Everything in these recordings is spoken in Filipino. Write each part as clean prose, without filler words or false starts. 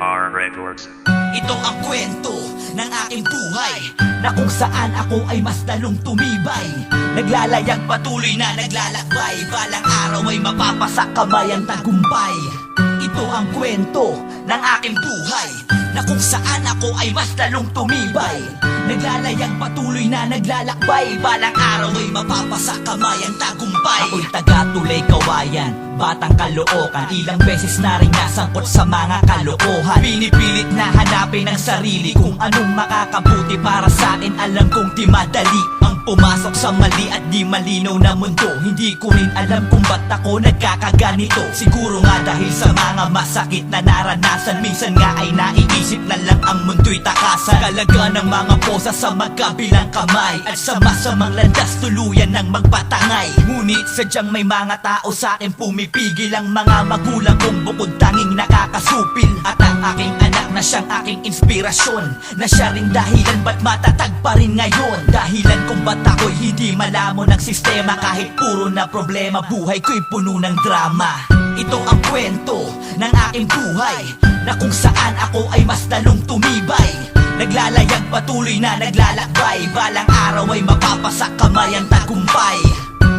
R Records. Ito ang kwento ng aking buhay na kung saan ako ay mas lalong tumibay. Naglalayag patuloy na naglalakbay, balang araw ay mapapasak kamay ang tagumpay. Ito ang kwento ng aking buhay na kung saan ako ay mas lalong tumibay. Naglalayag patuloy na naglalakbay, balang araw ay mapapasak kamay ang tagumpay. Ako'y taga-Tulay Kawayan, batang Caloocan, ilang beses na rin nasangkot sa mga kalokohan. Pinipilit na hanapin ang sarili kung anong makakabuti para sa akin. Alam kong di madali ang pumasok sa mali at di malinaw na mundo. Hindi ko rin alam kung ba't ako nagkakaganito. Siguro nga dahil sa mga masakit na naranasan. Minsan nga ay naiisip na lang ang mundo'y takasan. Kalaga ng mga posa sa magkabilang kamay at sa masamang landas tuluyan ng magpatangay. Ngunit sadyang may mga tao sa akin pumipigil. Ang mga magulang kong bukod tanging nakakasupil. At ang aking anak na siyang aking inspirasyon, na siya ring dahilan ba't matatag pa rin ngayon. Dahilan kung ba't ako'y hindi malamon ng sistema. Kahit puro na problema, buhay ko'y puno ng drama. Ito ang kwento ng aking buhay na kung saan ako ay mas lalong tumibay. Naglalayag patuloy na naglalakbay, balang araw ay mapapasak kamay ang tagumpay.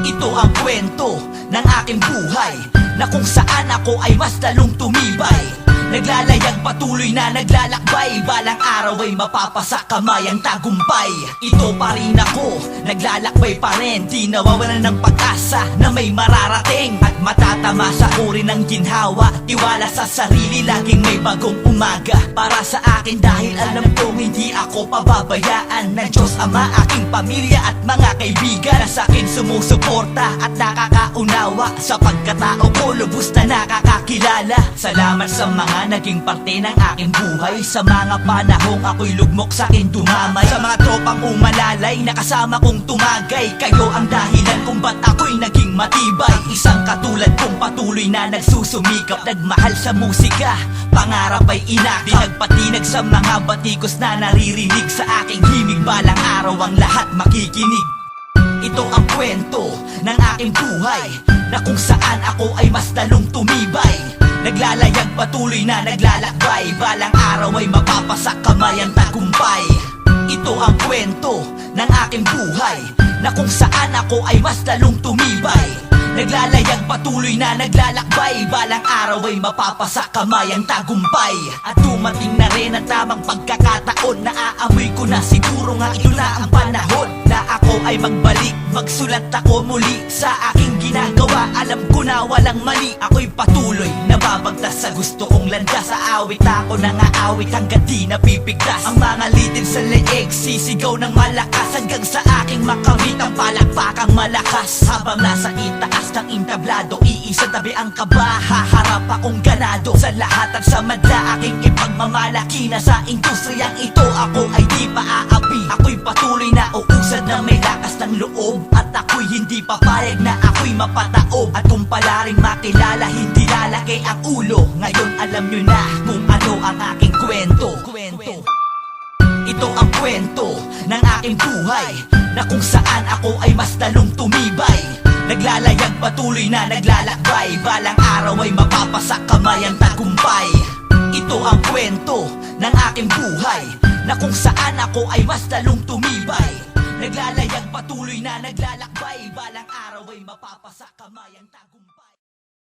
Ito ang kwento ng aking buhay na kung saan ako ay mas lalong tumibay. Naglalayag patuloy na naglalakbay, balang araw ay mapapasak kamay ang tagumpay. Ito pa rin ako, naglalakbay pa rin, di nawawalan ng pag-asa na may mararating. At matatamasa ko rin ang ginhawa, tiwala sa sarili, laging may bagong umaga para sa akin. Dahil alam kong hindi ako pababayaan ng Diyos Ama, aking pamilya at mga kaibigan na sa akin sumusuporta at nakakaunawa. Sa pagkatao ko lubos na nakakakilala. Salamat sa mga naging parte ng aking buhay, sa mga panahong ako'y lugmok sa akin dumamay. Sa mga tropang umalalay na kasama kong tumagay, kayo ang dahilan kung ba't ako'y naging matibay. Isang katulad kong patuloy na nagsusumikap, nagmahal sa musika, pangarap ay inakap. Nagpatinag sa mga batikos na naririnig sa aking himig, balang araw ang lahat makikinig. Ito ang kwento ng aking buhay na kung saan ako ay mas lalong tumibay. Naglalayag patuloy na naglalakbay, balang araw ay mapapasak kamay ang tagumpay. Ito ang kwento ng aking buhay na kung saan ako ay mas lalong tumibay. Naglalayag patuloy na naglalakbay, balang araw ay mapapasak kamay ang tagumpay. At dumating na rin ang tamang pagkakataon, naaamoy ko na siguro nga ito na ang panahon na ako ay magbalik, magsulat ako muli sa aking ginagawa. Alam ko na walang mali, ako'y patuloy nababagtas sa gusto kong landas. Sa awit ako nang aawit hanggang di napipigtas. Ang mga litin sa leeg, sisigaw ng malakas hanggang sa aking makamit ang palakpakang malakas. Habang nasa itaas ng entablado, iisa tabi ang kaba, haharap akong ganado. Sa lahat at sa madla aking ipagmamalaki, na sa industriyang ito ako ay di paaapi. Ako'y patuloy na uusad na may lakas ng loob, at ako'y hindi papayag na ako'y mapataob. At kung pala rin makilala, hindi lalaki ang ulo. Ngayon alam nyo na kung ano ang aking kwento. Ito ang kwento ng aking buhay na kung saan ako ay mas lalong tumibay. Naglalayag patuloy na naglalakbay, balang araw ay mapapasak kamay ang tagumpay. Ito ang kwento ng aking buhay na kung saan ako ay mas lalong tumibay. Naglalayag patuloy na naglalakbay, balang araw ay mapapasak kamay ang tagumpay.